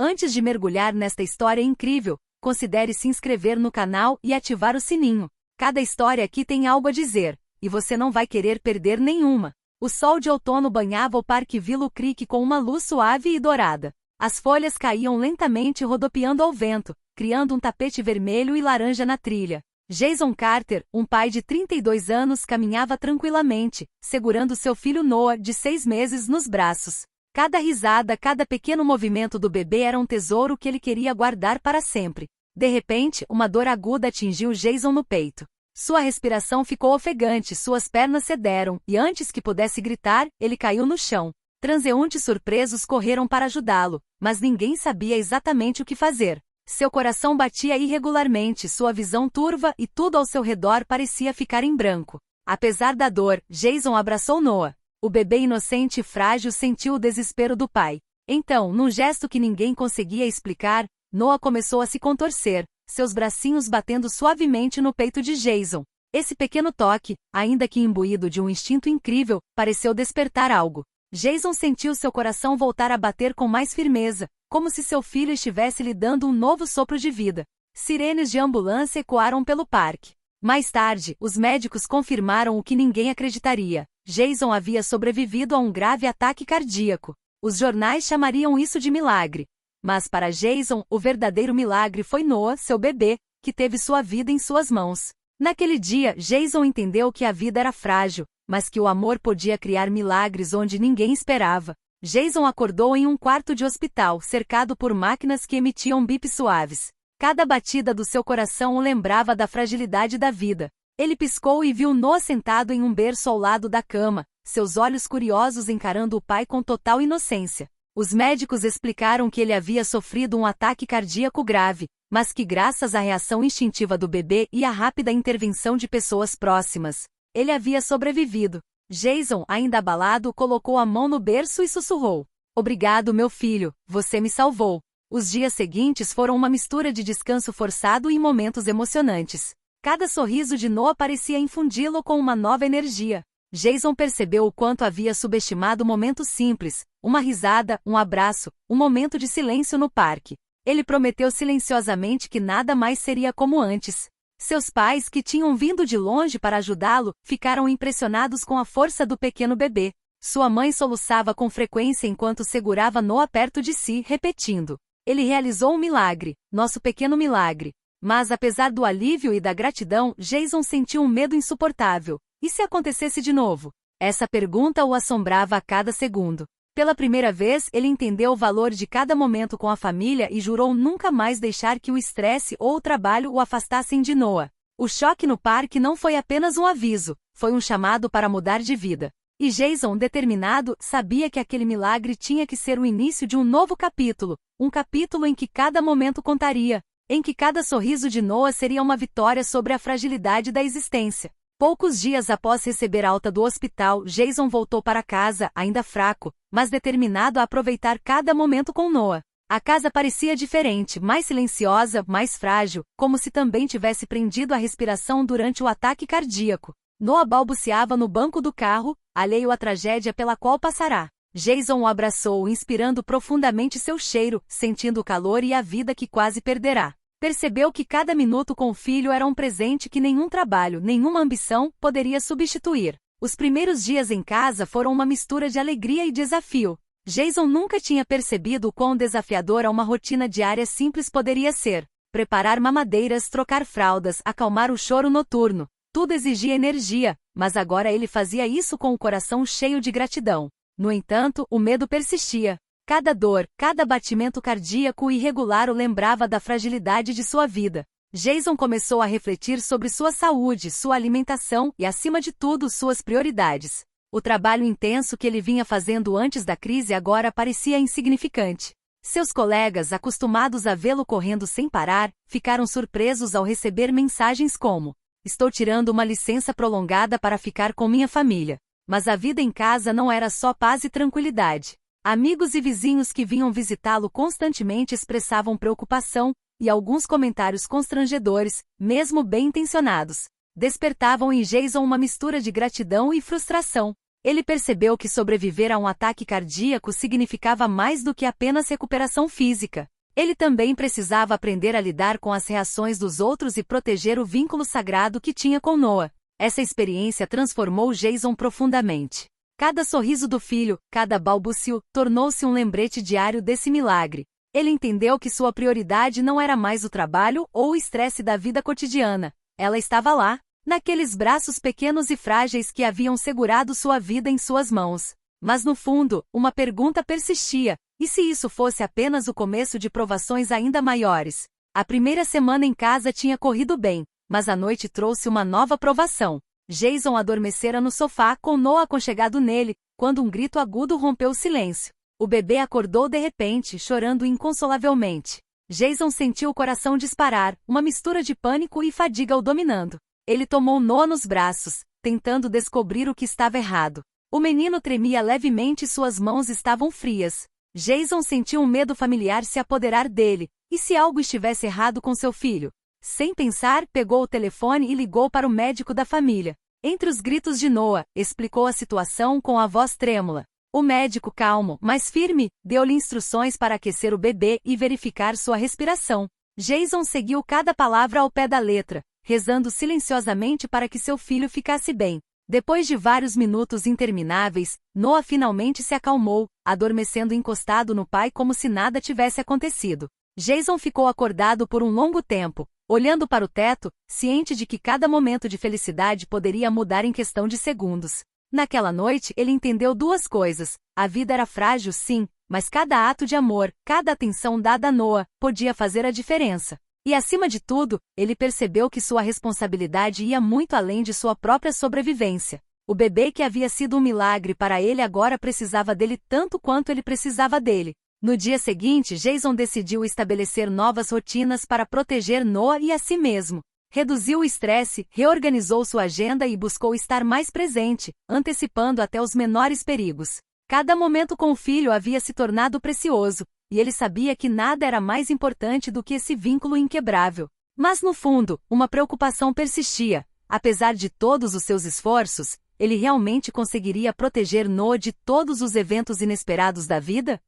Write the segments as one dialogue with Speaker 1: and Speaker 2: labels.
Speaker 1: Antes de mergulhar nesta história incrível, considere se inscrever no canal e ativar o sininho. Cada história aqui tem algo a dizer, e você não vai querer perder nenhuma. O sol de outono banhava o Parque Willow Creek com uma luz suave e dourada. As folhas caíam lentamente rodopiando ao vento, criando um tapete vermelho e laranja na trilha. Jason Carter, um pai de 32 anos, caminhava tranquilamente, segurando seu filho Noah, de 6 meses, nos braços. Cada risada, cada pequeno movimento do bebê era um tesouro que ele queria guardar para sempre. De repente, uma dor aguda atingiu Jason no peito. Sua respiração ficou ofegante, suas pernas cederam, e antes que pudesse gritar, ele caiu no chão. Transeuntes surpresos correram para ajudá-lo, mas ninguém sabia exatamente o que fazer. Seu coração batia irregularmente, sua visão turva e tudo ao seu redor parecia ficar em branco. Apesar da dor, Jason abraçou Noah. O bebê inocente e frágil sentiu o desespero do pai. Então, num gesto que ninguém conseguia explicar, Noah começou a se contorcer, seus bracinhos batendo suavemente no peito de Jason. Esse pequeno toque, ainda que imbuído de um instinto incrível, pareceu despertar algo. Jason sentiu seu coração voltar a bater com mais firmeza, como se seu filho estivesse lhe dando um novo sopro de vida. Sirenes de ambulância ecoaram pelo parque. Mais tarde, os médicos confirmaram o que ninguém acreditaria. Jason havia sobrevivido a um grave ataque cardíaco. Os jornais chamariam isso de milagre. Mas para Jason, o verdadeiro milagre foi Noah, seu bebê, que teve sua vida em suas mãos. Naquele dia, Jason entendeu que a vida era frágil, mas que o amor podia criar milagres onde ninguém esperava. Jason acordou em um quarto de hospital, cercado por máquinas que emitiam bips suaves. Cada batida do seu coração o lembrava da fragilidade da vida. Ele piscou e viu Noah sentado em um berço ao lado da cama, seus olhos curiosos encarando o pai com total inocência. Os médicos explicaram que ele havia sofrido um ataque cardíaco grave, mas que graças à reação instintiva do bebê e à rápida intervenção de pessoas próximas, ele havia sobrevivido. Jason, ainda abalado, colocou a mão no berço e sussurrou: "Obrigado, meu filho, você me salvou." Os dias seguintes foram uma mistura de descanso forçado e momentos emocionantes. Cada sorriso de Noah parecia infundi-lo com uma nova energia. Jason percebeu o quanto havia subestimado momentos simples, uma risada, um abraço, um momento de silêncio no parque. Ele prometeu silenciosamente que nada mais seria como antes. Seus pais, que tinham vindo de longe para ajudá-lo, ficaram impressionados com a força do pequeno bebê. Sua mãe soluçava com frequência enquanto segurava Noah perto de si, repetindo: "Ele realizou um milagre, nosso pequeno milagre." Mas apesar do alívio e da gratidão, Jason sentiu um medo insuportável. E se acontecesse de novo? Essa pergunta o assombrava a cada segundo. Pela primeira vez, ele entendeu o valor de cada momento com a família e jurou nunca mais deixar que o estresse ou o trabalho o afastassem de Noah. O choque no parque não foi apenas um aviso, foi um chamado para mudar de vida. E Jason, determinado, sabia que aquele milagre tinha que ser o início de um novo capítulo, um capítulo em que cada momento contaria, em que cada sorriso de Noah seria uma vitória sobre a fragilidade da existência. Poucos dias após receber alta do hospital, Jason voltou para casa, ainda fraco, mas determinado a aproveitar cada momento com Noah. A casa parecia diferente, mais silenciosa, mais frágil, como se também tivesse prendido a respiração durante o ataque cardíaco. Noah balbuciava no banco do carro, alheio à tragédia pela qual passará. Jason o abraçou, inspirando profundamente seu cheiro, sentindo o calor e a vida que quase perderá. Percebeu que cada minuto com o filho era um presente que nenhum trabalho, nenhuma ambição, poderia substituir. Os primeiros dias em casa foram uma mistura de alegria e desafio. Jason nunca tinha percebido o quão desafiadora uma rotina diária simples poderia ser. Preparar mamadeiras, trocar fraldas, acalmar o choro noturno. Tudo exigia energia, mas agora ele fazia isso com o coração cheio de gratidão. No entanto, o medo persistia. Cada dor, cada batimento cardíaco irregular o lembrava da fragilidade de sua vida. Jason começou a refletir sobre sua saúde, sua alimentação e, acima de tudo, suas prioridades. O trabalho intenso que ele vinha fazendo antes da crise agora parecia insignificante. Seus colegas, acostumados a vê-lo correndo sem parar, ficaram surpresos ao receber mensagens como: "Estou tirando uma licença prolongada para ficar com minha família." Mas a vida em casa não era só paz e tranquilidade. Amigos e vizinhos que vinham visitá-lo constantemente expressavam preocupação, e alguns comentários constrangedores, mesmo bem intencionados, despertavam em Jason uma mistura de gratidão e frustração. Ele percebeu que sobreviver a um ataque cardíaco significava mais do que apenas recuperação física. Ele também precisava aprender a lidar com as reações dos outros e proteger o vínculo sagrado que tinha com Noah. Essa experiência transformou Jason profundamente. Cada sorriso do filho, cada balbucio, tornou-se um lembrete diário desse milagre. Ele entendeu que sua prioridade não era mais o trabalho ou o estresse da vida cotidiana. Ela estava lá, naqueles braços pequenos e frágeis que haviam segurado sua vida em suas mãos. Mas no fundo, uma pergunta persistia: e se isso fosse apenas o começo de provações ainda maiores? A primeira semana em casa tinha corrido bem, mas a noite trouxe uma nova provação. Jason adormecera no sofá com Noah aconchegado nele, quando um grito agudo rompeu o silêncio. O bebê acordou de repente, chorando inconsolavelmente. Jason sentiu o coração disparar, uma mistura de pânico e fadiga o dominando. Ele tomou Noah nos braços, tentando descobrir o que estava errado. O menino tremia levemente e suas mãos estavam frias. Jason sentiu um medo familiar se apoderar dele. E se algo estivesse errado com seu filho? Sem pensar, pegou o telefone e ligou para o médico da família. Entre os gritos de Noah, explicou a situação com a voz trêmula. O médico, calmo, mas firme, deu-lhe instruções para aquecer o bebê e verificar sua respiração. Jason seguiu cada palavra ao pé da letra, rezando silenciosamente para que seu filho ficasse bem. Depois de vários minutos intermináveis, Noah finalmente se acalmou, adormecendo encostado no pai como se nada tivesse acontecido. Jason ficou acordado por um longo tempo, olhando para o teto, ciente de que cada momento de felicidade poderia mudar em questão de segundos. Naquela noite, ele entendeu duas coisas: a vida era frágil, sim, mas cada ato de amor, cada atenção dada a Noah, podia fazer a diferença. E acima de tudo, ele percebeu que sua responsabilidade ia muito além de sua própria sobrevivência. O bebê que havia sido um milagre para ele agora precisava dele tanto quanto ele precisava dele. No dia seguinte, Jason decidiu estabelecer novas rotinas para proteger Noah e a si mesmo. Reduziu o estresse, reorganizou sua agenda e buscou estar mais presente, antecipando até os menores perigos. Cada momento com o filho havia se tornado precioso, e ele sabia que nada era mais importante do que esse vínculo inquebrável. Mas no fundo, uma preocupação persistia. Apesar de todos os seus esforços, ele realmente conseguiria proteger Noah de todos os eventos inesperados da vida?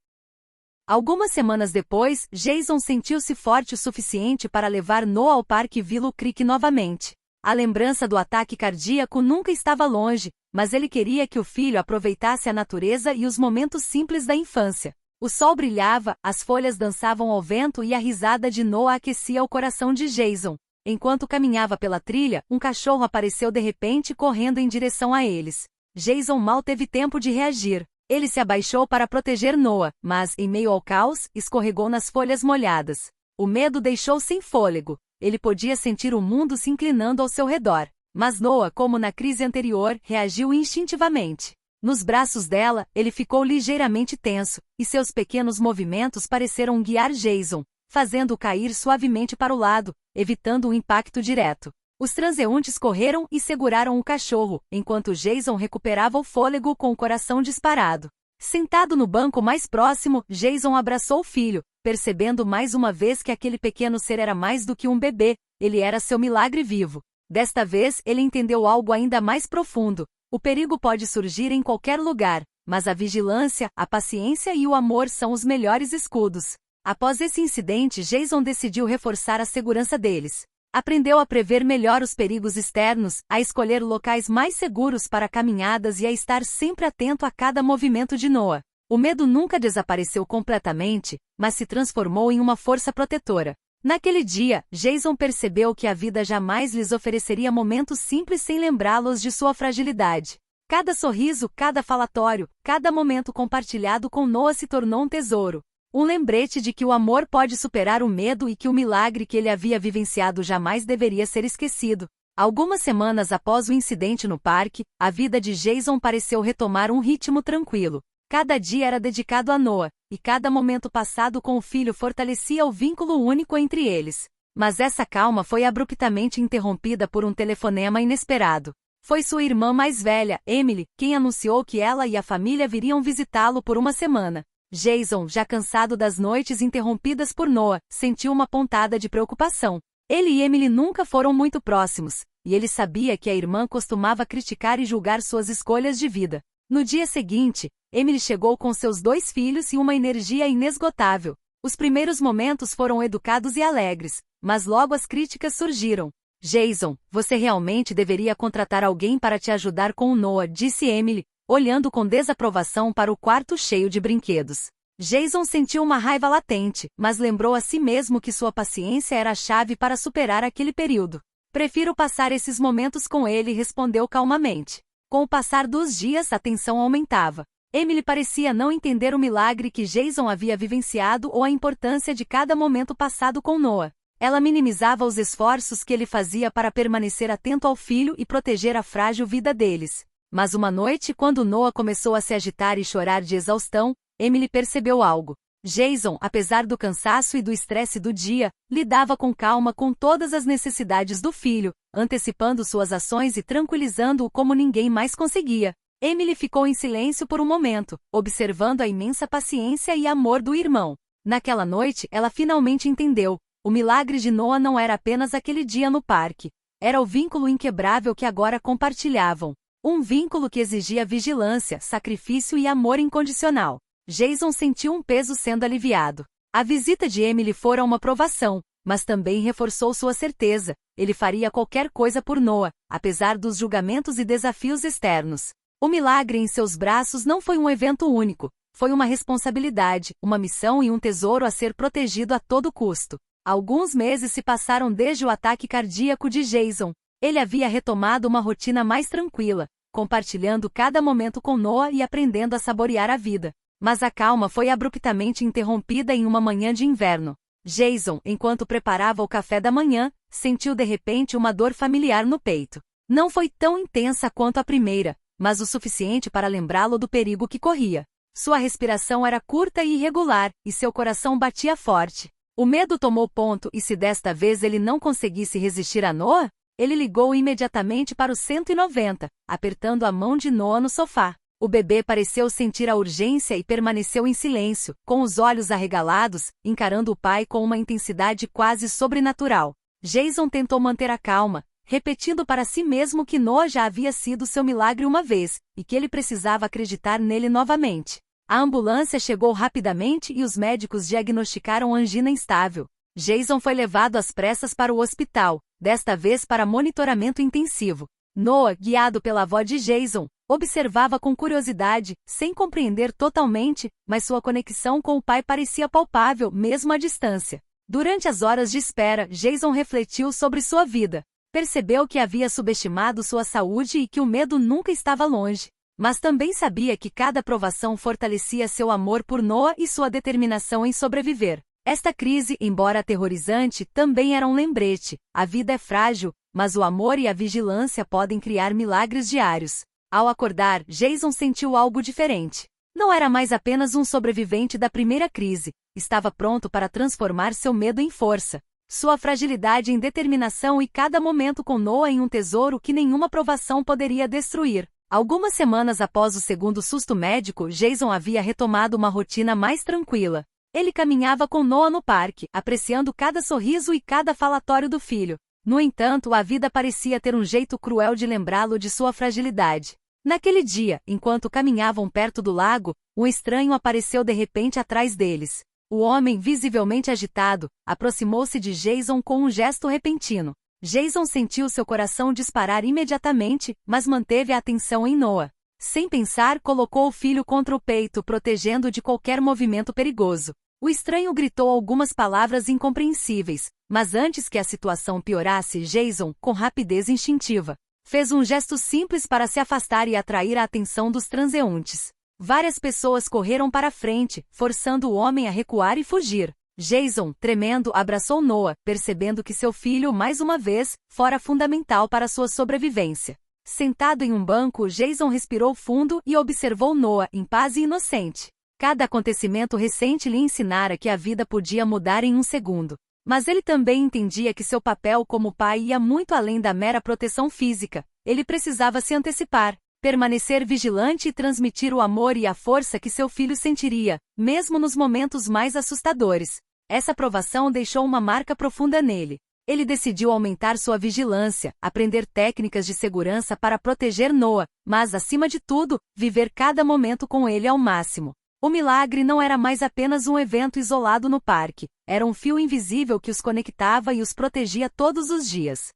Speaker 1: Algumas semanas depois, Jason sentiu-se forte o suficiente para levar Noah ao Parque Willow Creek novamente. A lembrança do ataque cardíaco nunca estava longe, mas ele queria que o filho aproveitasse a natureza e os momentos simples da infância. O sol brilhava, as folhas dançavam ao vento e a risada de Noah aquecia o coração de Jason. Enquanto caminhava pela trilha, um cachorro apareceu de repente correndo em direção a eles. Jason mal teve tempo de reagir. Ele se abaixou para proteger Noah, mas, em meio ao caos, escorregou nas folhas molhadas. O medo deixou sem fôlego. Ele podia sentir o mundo se inclinando ao seu redor. Mas Noah, como na crise anterior, reagiu instintivamente. Nos braços dela, ele ficou ligeiramente tenso, e seus pequenos movimentos pareceram guiar Jason, fazendo-o cair suavemente para o lado, evitando um impacto direto. Os transeuntes correram e seguraram o cachorro, enquanto Jason recuperava o fôlego com o coração disparado. Sentado no banco mais próximo, Jason abraçou o filho, percebendo mais uma vez que aquele pequeno ser era mais do que um bebê, ele era seu milagre vivo. Desta vez, ele entendeu algo ainda mais profundo. O perigo pode surgir em qualquer lugar, mas a vigilância, a paciência e o amor são os melhores escudos. Após esse incidente, Jason decidiu reforçar a segurança deles. Aprendeu a prever melhor os perigos externos, a escolher locais mais seguros para caminhadas e a estar sempre atento a cada movimento de Noah. O medo nunca desapareceu completamente, mas se transformou em uma força protetora. Naquele dia, Jason percebeu que a vida jamais lhes ofereceria momentos simples sem lembrá-los de sua fragilidade. Cada sorriso, cada falatório, cada momento compartilhado com Noah se tornou um tesouro. Um lembrete de que o amor pode superar o medo e que o milagre que ele havia vivenciado jamais deveria ser esquecido. Algumas semanas após o incidente no parque, a vida de Jason pareceu retomar um ritmo tranquilo. Cada dia era dedicado a Noah, e cada momento passado com o filho fortalecia o vínculo único entre eles. Mas essa calma foi abruptamente interrompida por um telefonema inesperado. Foi sua irmã mais velha, Emily, quem anunciou que ela e a família viriam visitá-lo por uma semana. Jason, já cansado das noites interrompidas por Noah, sentiu uma pontada de preocupação. Ele e Emily nunca foram muito próximos, e ele sabia que a irmã costumava criticar e julgar suas escolhas de vida. No dia seguinte, Emily chegou com seus 2 filhos e uma energia inesgotável. Os primeiros momentos foram educados e alegres, mas logo as críticas surgiram. Jason, você realmente deveria contratar alguém para te ajudar com o Noah, disse Emily, olhando com desaprovação para o quarto cheio de brinquedos. Jason sentiu uma raiva latente, mas lembrou a si mesmo que sua paciência era a chave para superar aquele período. Prefiro passar esses momentos com ele, respondeu calmamente. Com o passar dos dias, a tensão aumentava. Emily parecia não entender o milagre que Jason havia vivenciado ou a importância de cada momento passado com Noah. Ela minimizava os esforços que ele fazia para permanecer atento ao filho e proteger a frágil vida deles. Mas uma noite, quando Noah começou a se agitar e chorar de exaustão, Emily percebeu algo. Jason, apesar do cansaço e do estresse do dia, lidava com calma com todas as necessidades do filho, antecipando suas ações e tranquilizando-o como ninguém mais conseguia. Emily ficou em silêncio por um momento, observando a imensa paciência e amor do irmão. Naquela noite, ela finalmente entendeu. O milagre de Noah não era apenas aquele dia no parque. Era o vínculo inquebrável que agora compartilhavam. Um vínculo que exigia vigilância, sacrifício e amor incondicional. Jason sentiu um peso sendo aliviado. A visita de Emily fora uma provação, mas também reforçou sua certeza. Ele faria qualquer coisa por Noah, apesar dos julgamentos e desafios externos. O milagre em seus braços não foi um evento único. Foi uma responsabilidade, uma missão e um tesouro a ser protegido a todo custo. Alguns meses se passaram desde o ataque cardíaco de Jason. Ele havia retomado uma rotina mais tranquila, compartilhando cada momento com Noah e aprendendo a saborear a vida. Mas a calma foi abruptamente interrompida em uma manhã de inverno. Jason, enquanto preparava o café da manhã, sentiu de repente uma dor familiar no peito. Não foi tão intensa quanto a primeira, mas o suficiente para lembrá-lo do perigo que corria. Sua respiração era curta e irregular, e seu coração batia forte. O medo tomou ponto e se desta vez ele não conseguisse resistir a Noah, ele ligou imediatamente para o 190, apertando a mão de Noah no sofá. O bebê pareceu sentir a urgência e permaneceu em silêncio, com os olhos arregalados, encarando o pai com uma intensidade quase sobrenatural. Jason tentou manter a calma, repetindo para si mesmo que Noah já havia sido seu milagre uma vez, e que ele precisava acreditar nele novamente. A ambulância chegou rapidamente e os médicos diagnosticaram angina instável. Jason foi levado às pressas para o hospital, desta vez para monitoramento intensivo. Noah, guiado pela avó de Jason, observava com curiosidade, sem compreender totalmente, mas sua conexão com o pai parecia palpável, mesmo à distância. Durante as horas de espera, Jason refletiu sobre sua vida. Percebeu que havia subestimado sua saúde e que o medo nunca estava longe. Mas também sabia que cada provação fortalecia seu amor por Noah e sua determinação em sobreviver. Esta crise, embora aterrorizante, também era um lembrete. A vida é frágil, mas o amor e a vigilância podem criar milagres diários. Ao acordar, Jason sentiu algo diferente. Não era mais apenas um sobrevivente da primeira crise. Estava pronto para transformar seu medo em força. Sua fragilidade em determinação e cada momento com Noah em um tesouro que nenhuma provação poderia destruir. Algumas semanas após o segundo susto médico, Jason havia retomado uma rotina mais tranquila. Ele caminhava com Noah no parque, apreciando cada sorriso e cada falatório do filho. No entanto, a vida parecia ter um jeito cruel de lembrá-lo de sua fragilidade. Naquele dia, enquanto caminhavam perto do lago, um estranho apareceu de repente atrás deles. O homem, visivelmente agitado, aproximou-se de Jason com um gesto repentino. Jason sentiu seu coração disparar imediatamente, mas manteve a atenção em Noah. Sem pensar, colocou o filho contra o peito, protegendo-o de qualquer movimento perigoso. O estranho gritou algumas palavras incompreensíveis, mas antes que a situação piorasse, Jason, com rapidez instintiva, fez um gesto simples para se afastar e atrair a atenção dos transeuntes. Várias pessoas correram para a frente, forçando o homem a recuar e fugir. Jason, tremendo, abraçou Noah, percebendo que seu filho, mais uma vez, fora fundamental para sua sobrevivência. Sentado em um banco, Jason respirou fundo e observou Noah, em paz e inocente. Cada acontecimento recente lhe ensinara que a vida podia mudar em um segundo. Mas ele também entendia que seu papel como pai ia muito além da mera proteção física. Ele precisava se antecipar, permanecer vigilante e transmitir o amor e a força que seu filho sentiria, mesmo nos momentos mais assustadores. Essa provação deixou uma marca profunda nele. Ele decidiu aumentar sua vigilância, aprender técnicas de segurança para proteger Noah, mas, acima de tudo, viver cada momento com ele ao máximo. O milagre não era mais apenas um evento isolado no parque, era um fio invisível que os conectava e os protegia todos os dias.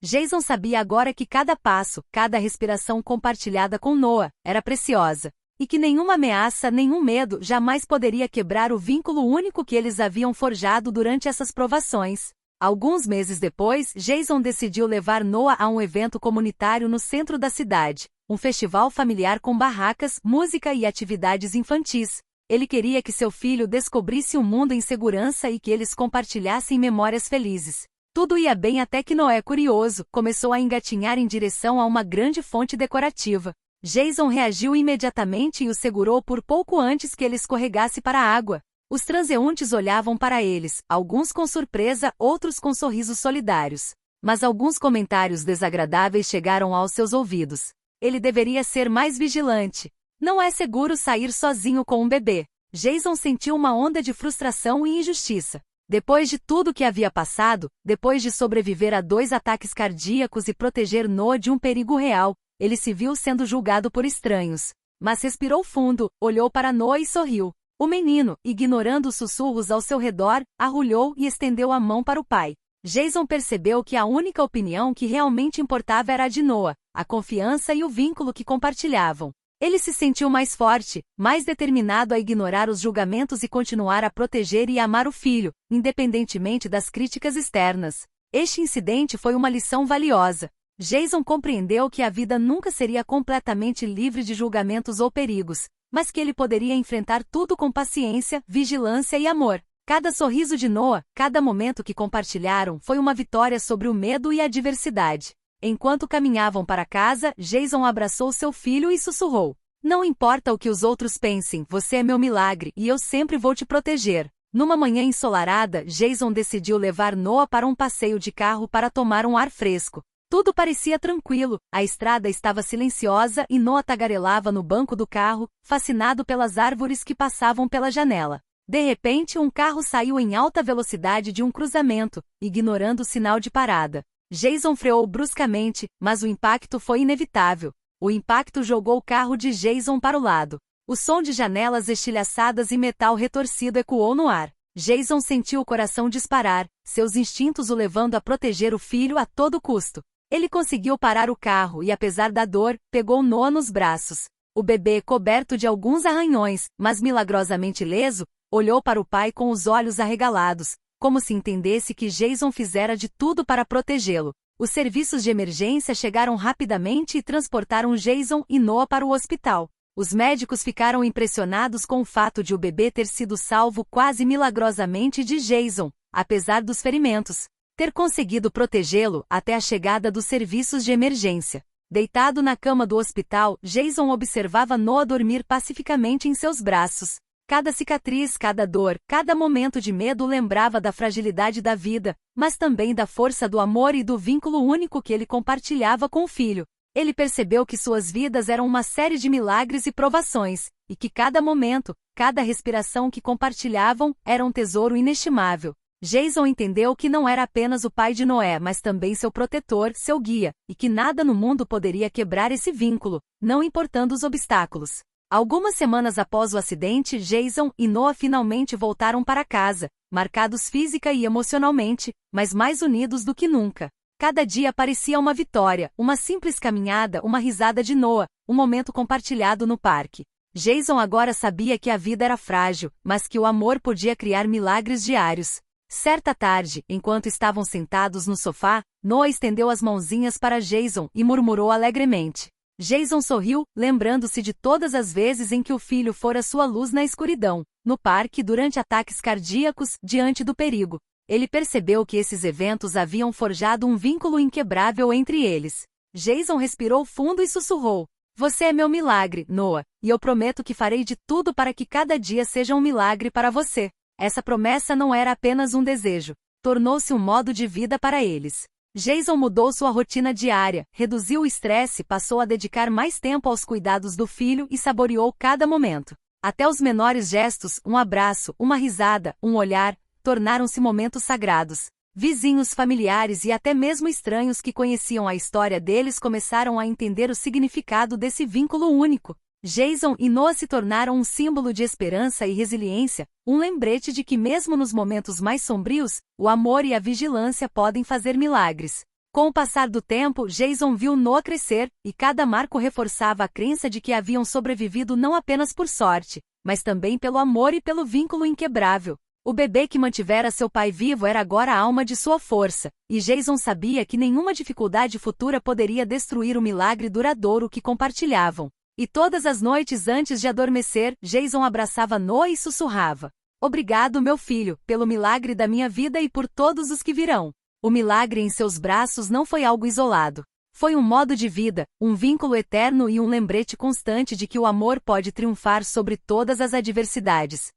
Speaker 1: Jason sabia agora que cada passo, cada respiração compartilhada com Noah, era preciosa, e que nenhuma ameaça, nenhum medo jamais poderia quebrar o vínculo único que eles haviam forjado durante essas provações. Alguns meses depois, Jason decidiu levar Noah a um evento comunitário no centro da cidade, um festival familiar com barracas, música e atividades infantis. Ele queria que seu filho descobrisse um mundo em segurança e que eles compartilhassem memórias felizes. Tudo ia bem até que Noé, curioso, começou a engatinhar em direção a uma grande fonte decorativa. Jason reagiu imediatamente e o segurou por pouco antes que ele escorregasse para a água. Os transeuntes olhavam para eles, alguns com surpresa, outros com sorrisos solidários. Mas alguns comentários desagradáveis chegaram aos seus ouvidos. Ele deveria ser mais vigilante. Não é seguro sair sozinho com um bebê. Jason sentiu uma onda de frustração e injustiça. Depois de tudo que havia passado, depois de sobreviver a 2 ataques cardíacos e proteger Noah de um perigo real, ele se viu sendo julgado por estranhos. Mas respirou fundo, olhou para Noah e sorriu. O menino, ignorando os sussurros ao seu redor, arrulhou e estendeu a mão para o pai. Jason percebeu que a única opinião que realmente importava era a de Noah, a confiança e o vínculo que compartilhavam. Ele se sentiu mais forte, mais determinado a ignorar os julgamentos e continuar a proteger e amar o filho, independentemente das críticas externas. Este incidente foi uma lição valiosa. Jason compreendeu que a vida nunca seria completamente livre de julgamentos ou perigos, mas que ele poderia enfrentar tudo com paciência, vigilância e amor. Cada sorriso de Noah, cada momento que compartilharam foi uma vitória sobre o medo e a adversidade. Enquanto caminhavam para casa, Jason abraçou seu filho e sussurrou: "Não importa o que os outros pensem, você é meu milagre e eu sempre vou te proteger." Numa manhã ensolarada, Jason decidiu levar Noah para um passeio de carro para tomar um ar fresco. Tudo parecia tranquilo, a estrada estava silenciosa e Noah tagarelava no banco do carro, fascinado pelas árvores que passavam pela janela. De repente, um carro saiu em alta velocidade de um cruzamento, ignorando o sinal de parada. Jason freou bruscamente, mas o impacto foi inevitável. O impacto jogou o carro de Jason para o lado. O som de janelas estilhaçadas e metal retorcido ecoou no ar. Jason sentiu o coração disparar, seus instintos o levando a proteger o filho a todo custo. Ele conseguiu parar o carro e, apesar da dor, pegou Noah nos braços. O bebê, coberto de alguns arranhões, mas milagrosamente ileso, olhou para o pai com os olhos arregalados, como se entendesse que Jason fizera de tudo para protegê-lo. Os serviços de emergência chegaram rapidamente e transportaram Jason e Noah para o hospital. Os médicos ficaram impressionados com o fato de o bebê ter sido salvo quase milagrosamente de Jason, apesar dos ferimentos. Ter conseguido protegê-lo até a chegada dos serviços de emergência. Deitado na cama do hospital, Jason observava Noah dormir pacificamente em seus braços. Cada cicatriz, cada dor, cada momento de medo lembrava da fragilidade da vida, mas também da força do amor e do vínculo único que ele compartilhava com o filho. Ele percebeu que suas vidas eram uma série de milagres e provações, e que cada momento, cada respiração que compartilhavam, era um tesouro inestimável. Jason entendeu que não era apenas o pai de Noé, mas também seu protetor, seu guia, e que nada no mundo poderia quebrar esse vínculo, não importando os obstáculos. Algumas semanas após o acidente, Jason e Noah finalmente voltaram para casa, marcados física e emocionalmente, mas mais unidos do que nunca. Cada dia parecia uma vitória, uma simples caminhada, uma risada de Noah, um momento compartilhado no parque. Jason agora sabia que a vida era frágil, mas que o amor podia criar milagres diários. Certa tarde, enquanto estavam sentados no sofá, Noah estendeu as mãozinhas para Jason e murmurou alegremente. Jason sorriu, lembrando-se de todas as vezes em que o filho fora sua luz na escuridão, no parque durante ataques cardíacos, diante do perigo. Ele percebeu que esses eventos haviam forjado um vínculo inquebrável entre eles. Jason respirou fundo e sussurrou: "Você é meu milagre, Noah, e eu prometo que farei de tudo para que cada dia seja um milagre para você." Essa promessa não era apenas um desejo, tornou-se um modo de vida para eles. Jason mudou sua rotina diária, reduziu o estresse, passou a dedicar mais tempo aos cuidados do filho e saboreou cada momento. Até os menores gestos, um abraço, uma risada, um olhar, tornaram-se momentos sagrados. Vizinhos, familiares e até mesmo estranhos que conheciam a história deles começaram a entender o significado desse vínculo único. Jason e Noah se tornaram um símbolo de esperança e resiliência, um lembrete de que mesmo nos momentos mais sombrios, o amor e a vigilância podem fazer milagres. Com o passar do tempo, Jason viu Noah crescer, e cada marco reforçava a crença de que haviam sobrevivido não apenas por sorte, mas também pelo amor e pelo vínculo inquebrável. O bebê que mantivera seu pai vivo era agora a alma de sua força, e Jason sabia que nenhuma dificuldade futura poderia destruir o milagre duradouro que compartilhavam. E todas as noites antes de adormecer, Jason abraçava Noah e sussurrava: "Obrigado, meu filho, pelo milagre da minha vida e por todos os que virão." O milagre em seus braços não foi algo isolado. Foi um modo de vida, um vínculo eterno e um lembrete constante de que o amor pode triunfar sobre todas as adversidades.